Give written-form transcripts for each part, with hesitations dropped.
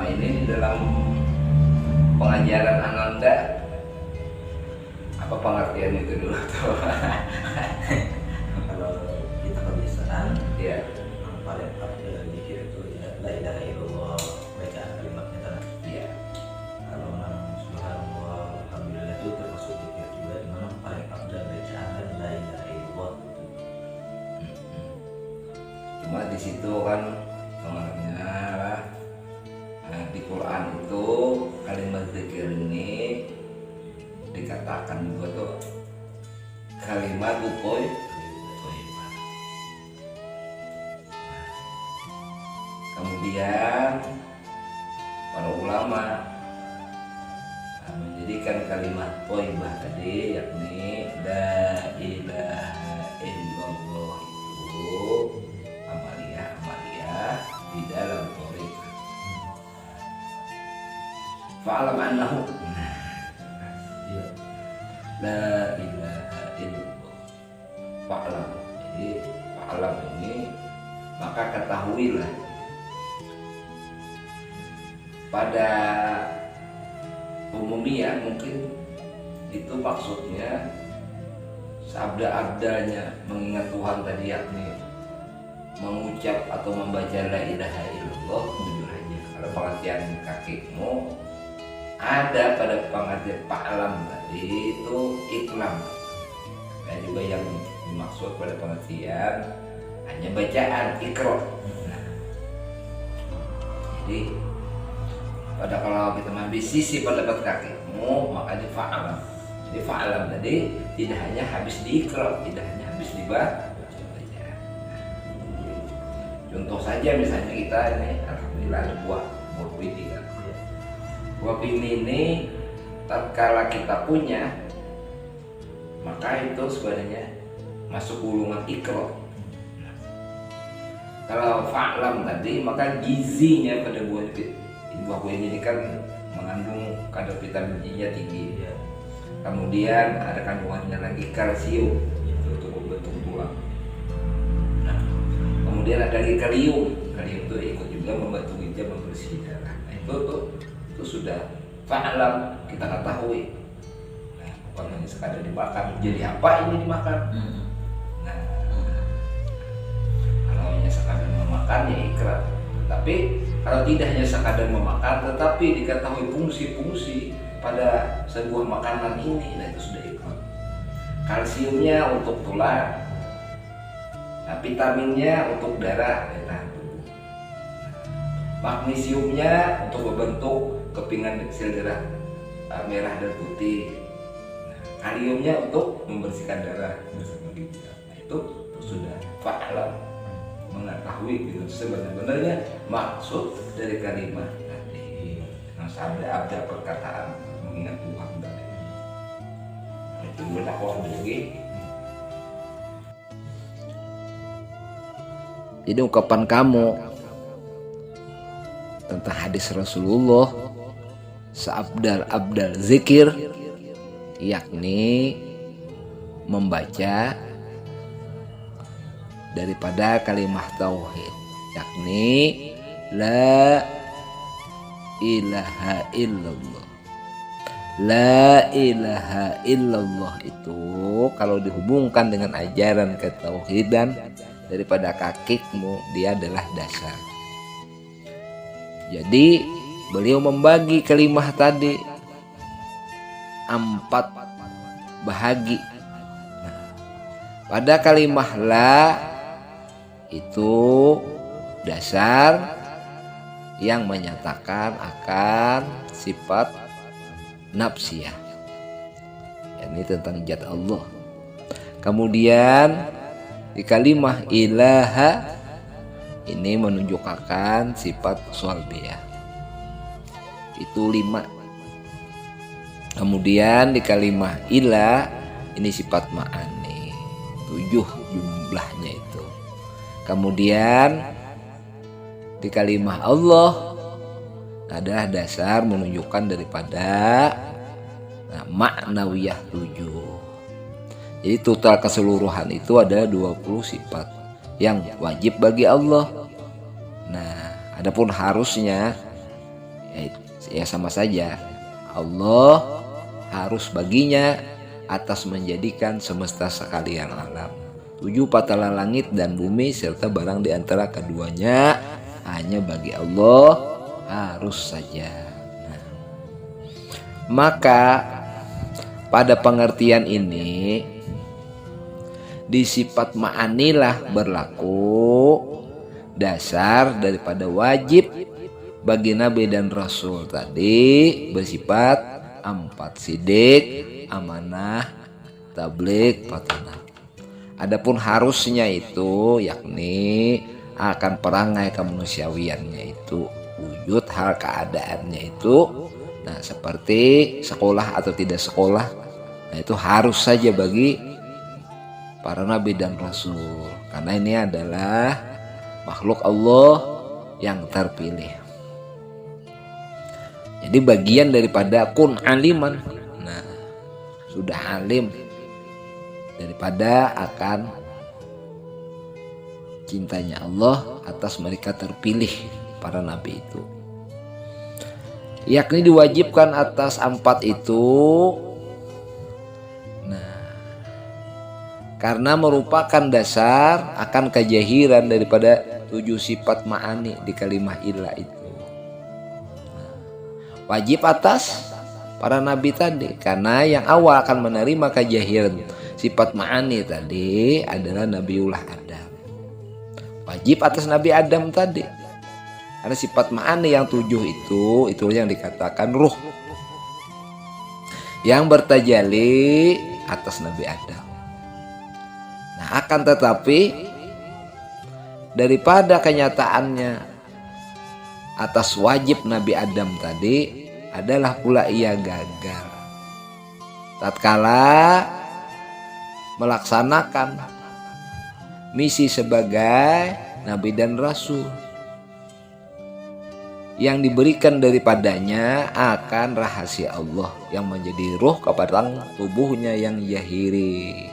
selama ini di dalam pengajaran Ananda, apa pengertian itu dulu tuh? Kalau kita kebiasaan Ya, yang paling afdal zikir itu ya la ilaha illallah, bacaan kalimatnya kan. ya. Kalau orang subhanallah alhamdulillah itu termasuk zikir juga, di mana paling afdal bacaan dan la ilaha illallah. Cuma di situ kan sebenarnya di Quran itu kalimat zikir ini dikatakan juga tuh kalimat thayyibah. Kemudian para ulama menjadikan kalimat thayyibah tadi yakni la ilaha illallah itu amaliyah di dalam thariqah. Fa'alam annahu Iya. la ilaha illallah. Fa'alam. Jadi fa'alam ini maka ketahuilah. Pada umumnya mungkin itu maksudnya sabda-abdanya mengingat Tuhan tadi, yakni mengucap atau membaca la ilaha illallah jujur aja. Kalau pengertian kakekmu ada pada pengertian fa'alam tadi itu iklam. Ada juga yang dimaksud pada pengertian hanya bacaan ikro. Nah, jadi pada kalau kita mengambil sisi pendapat kakekmu maka di fa'alam. Jadi fa'alam tadi tidak hanya habis diikro, tidak hanya habis dibaca. Contoh saja misalnya kita ini alhamdulillah ada buah pini kan. Buah pini ini tatkala kita punya maka itu sebenarnya masuk golongan ikro. Kalau fa'lam tadi maka gizinya pada buah ini kan mengandung kadar vitamin E-nya tinggi. Iya. Kemudian ada kandungannya lagi kalsium untuk membentuk tulang. Nah, kemudian ada lagi kalium. Kalium itu ikut juga membantu ginjal membersihkan darah. Nah, itu sudah fa'lam, kita ketahui. Nah, bukan hanya sekadar dimakan. Jadi apa ini dimakan? Nah, kalau hanya sekadar memakan ya ikrar. Tapi kalau tidak hanya sekadar memakan, tetapi diketahui fungsi-fungsi pada sebuah makanan ini, nah itu sudah ikrar. Kalsiumnya untuk tulang, nah, vitaminnya untuk darah, daya tahan tubuh. Magnesiumnya untuk membentuk kepingan sel darah merah dan putih. Nah, kaliumnya untuk membersihkan darah bersama ginjal. Nah, itu sudah fa'lam, mengetahui gitu sebenarnya maksud dari kalimat tadi. Nah, sabda-abda perkataan mengingat Tuhan tadi. Itu benar kok lagi. Jadi ungkapan kamu tentang hadis Rasulullah seabdal zikir yakni membaca daripada kalimat tauhid yakni la ilaha illallah. La ilaha illallah itu kalau dihubungkan dengan ajaran ketauhidan daripada kakekmu, dia adalah dasar. Jadi beliau membagi kalimat tadi 4 bahagi. Nah, pada kalimat la itu dasar yang menyatakan akan sifat nafsiyah, yakni tentang zat Allah. Kemudian di kalimat ilaha ini menunjukkan sifat salbiyah, itu 5. Kemudian di kalimat ilah ini sifat ma'ani, 7 jumlahnya itu. Kemudian di kalimat Allah adalah dasar menunjukkan daripada maknawiyah 7. Jadi total keseluruhan itu ada 20 sifat yang wajib bagi Allah. Nah, adapun harusnya Ya sama saja. Allah harus baginya atas menjadikan semesta sekalian alam, 7 patala langit dan bumi serta barang di antara keduanya hanya bagi Allah harus saja. Maka pada pengertian ini di sifat ma'anilah berlaku dasar daripada wajib bagi Nabi dan Rasul tadi bersifat 4: sidik, amanah, tabligh, patonah. Adapun harusnya itu yakni akan perangai kemanusiawiannya itu, wujud hal keadaannya itu. Nah, seperti sekolah atau tidak sekolah, nah itu harus saja bagi para Nabi dan Rasul, karena ini adalah makhluk Allah yang terpilih. Jadi bagian daripada kun aliman. Nah, sudah alim daripada akan cintanya Allah atas mereka terpilih para nabi itu. Yakni diwajibkan atas 4 itu. Nah, karena merupakan dasar akan kejahiran daripada 7 sifat ma'ani di kalimah ilah itu. Wajib atas para nabi tadi, karena yang awal akan menerima kejahiran sifat ma'ani tadi adalah Nabiullah Adam. Wajib atas Nabi Adam tadi, karena sifat ma'ani yang 7 itu yang dikatakan ruh yang bertajalli atas Nabi Adam. Nah, akan tetapi daripada kenyataannya atas wajib Nabi Adam tadi adalah pula ia gagal tatkala melaksanakan misi sebagai Nabi dan Rasul yang diberikan daripadanya akan rahasia Allah yang menjadi ruh kepada tubuhnya yang zahiri.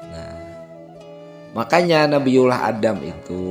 Nah, makanya Nabiullah Adam itu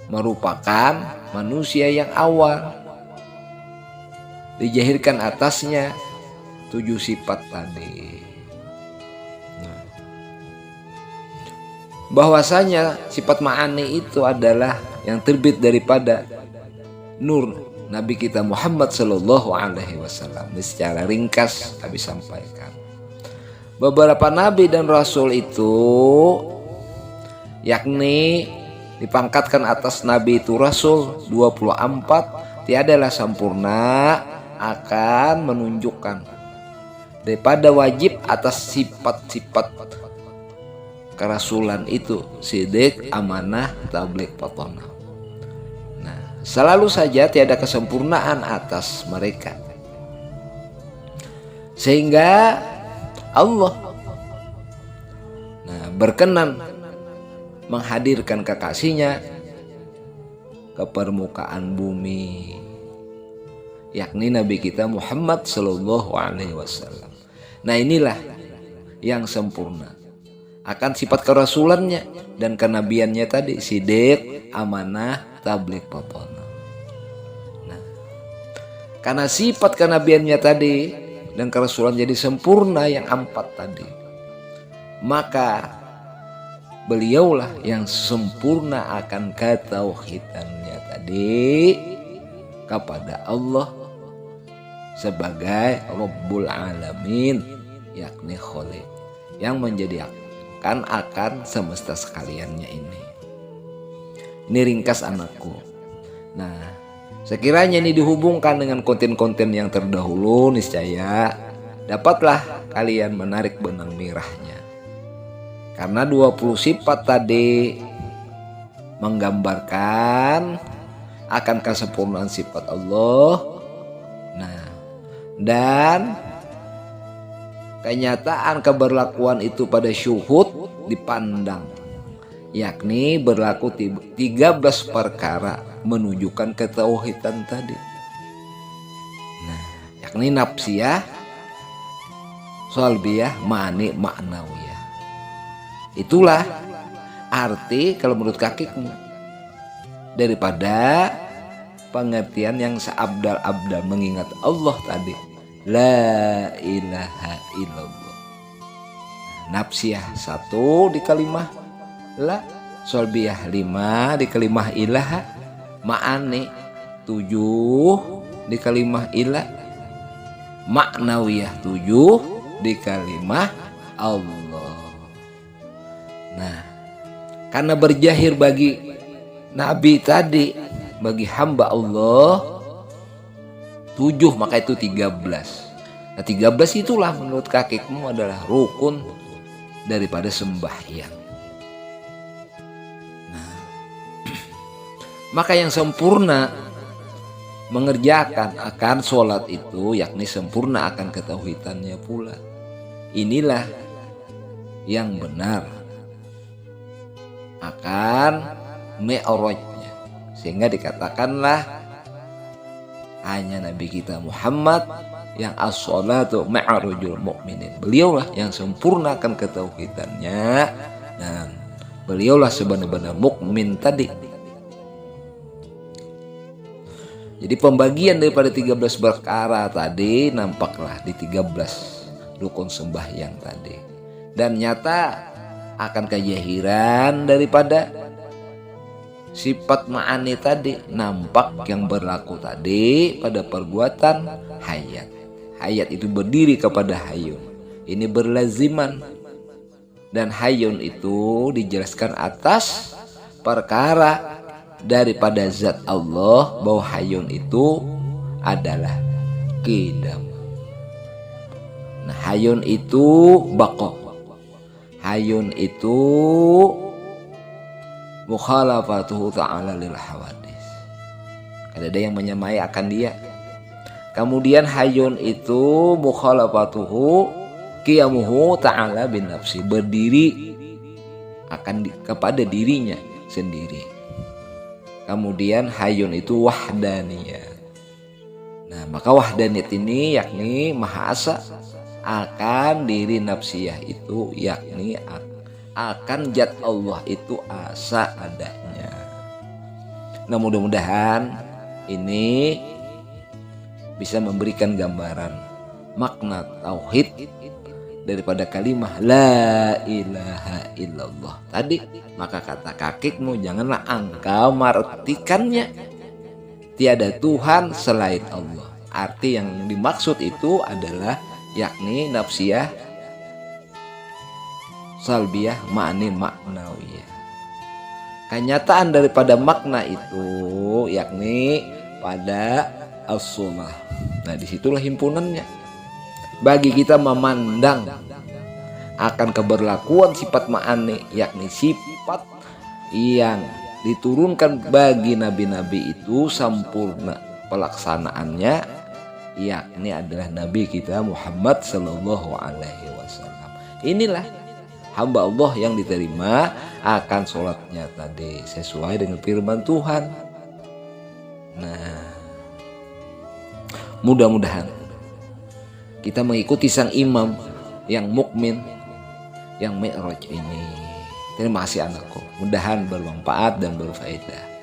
merupakan manusia yang awal dijahirkan atasnya 7 sifat tadi. Nah, bahwasanya sifat ma'ani itu adalah yang terbit daripada nur Nabi kita Muhammad Sallallahu Alaihi Wasallam. Secara ringkas kami sampaikan, beberapa Nabi dan Rasul itu yakni dipangkatkan atas Nabi itu Rasul 24, tiadalah sempurna akan menunjukkan daripada wajib atas sifat-sifat kerasulan itu, sidik, amanah, tabligh, patonah. Nah, selalu saja tiada kesempurnaan atas mereka, sehingga Allah berkenan menghadirkan kekasihnya ke permukaan bumi, yakni Nabi kita Muhammad Sallallahu Alaihi Wasallam. Nah, inilah yang sempurna akan sifat kerasulannya dan kenabiannya tadi, sidik, amanah, tabligh, patonah. Nah, karena sifat kenabiannya tadi dan kerasulan jadi sempurna yang 4 tadi, maka beliaulah yang sempurna akan ketauhidannya tadi kepada Allah sebagai Rabbul Alamin, yakni Khaliq yang menjadikan akan semesta sekaliannya ini. Ini ringkas anakku. Nah, sekiranya ini dihubungkan dengan konten-konten yang terdahulu, niscaya dapatlah kalian menarik benang merahnya. Karena 20 sifat tadi menggambarkan akan kesempurnaan sifat Allah. Nah, dan kenyataan keberlakuan itu pada syuhud dipandang, yakni berlaku 13 perkara menunjukkan ketauhidan tadi. Nah, yakni nafsiyah, salbiyah, ma'ani, ma'nawiyah. Itulah arti kalau menurut kakekmu daripada pengertian yang seabdal-abdal mengingat Allah tadi. La ilaha illallah. Nafsiyah 1 di kalimah la, solbiyah 5 di kalimah ilaha, ma'ani 7 di kalimah ilah, maknawiyah 7 di kalimah Allah. Nah, karena berjahir bagi Nabi tadi, bagi hamba Allah 7, maka itu 13. Nah 13 itulah menurut kakekmu adalah rukun daripada sembahyang. Nah, maka yang sempurna mengerjakan akan sholat itu, yakni sempurna akan ketauhidannya pula. Inilah yang benar akan mi'rajnya, sehingga dikatakanlah hanya Nabi kita Muhammad yang as-sholatu mi'rajul mu'minin. Beliaulah yang sempurna akan ketauhidannya, dan beliaulah sebenar-benar mukmin tadi. Jadi pembagian daripada 13 perkara tadi nampaklah di 13 rukun sembahyang tadi. Dan nyata akan kejahiran daripada sifat ma'ani tadi, nampak yang berlaku tadi pada perbuatan hayat. Hayat itu berdiri kepada hayun. Ini berlaziman. Dan hayun itu dijelaskan atas perkara daripada zat Allah, bahwa hayun itu adalah qidam. Nah, hayun itu baqa. Hayun itu mukhalafatuhu ta'ala lil hawadis. Ada yang menyamai akan dia. Kemudian hayun itu mukhalafatuhu qiyamuhu ta'ala bin nafsi, berdiri akan kepada dirinya sendiri. Kemudian hayun itu wahdaniyah. Nah, maka wahdaniyat ini yakni maha asa akan diri nafsiyah itu, yakni akan zat Allah itu asa adanya. Nah, mudah-mudahan ini bisa memberikan gambaran makna tauhid daripada kalimah la ilaha illallah tadi. Maka kata kakekmu, janganlah engkau mengartikannya tiada Tuhan selain Allah. Arti yang dimaksud itu adalah yakni nafsiyah, salbiyah, ma'ani, maknawiyah. Kenyataan daripada makna itu yakni pada as-sunnah. Nah, disitulah himpunannya. Bagi kita memandang akan keberlakuan sifat ma'ani, yakni sifat yang diturunkan bagi nabi-nabi itu sempurna pelaksanaannya, yakni adalah Nabi kita Muhammad Sallallahu Alaihi Wasallam. Inilah hamba Allah yang diterima akan sholatnya tadi sesuai dengan firman Tuhan. Nah, mudah-mudahan kita mengikuti sang imam yang mukmin, yang mi'raj ini. Terima kasih anakku, mudahan bermanfaat dan berfaedah.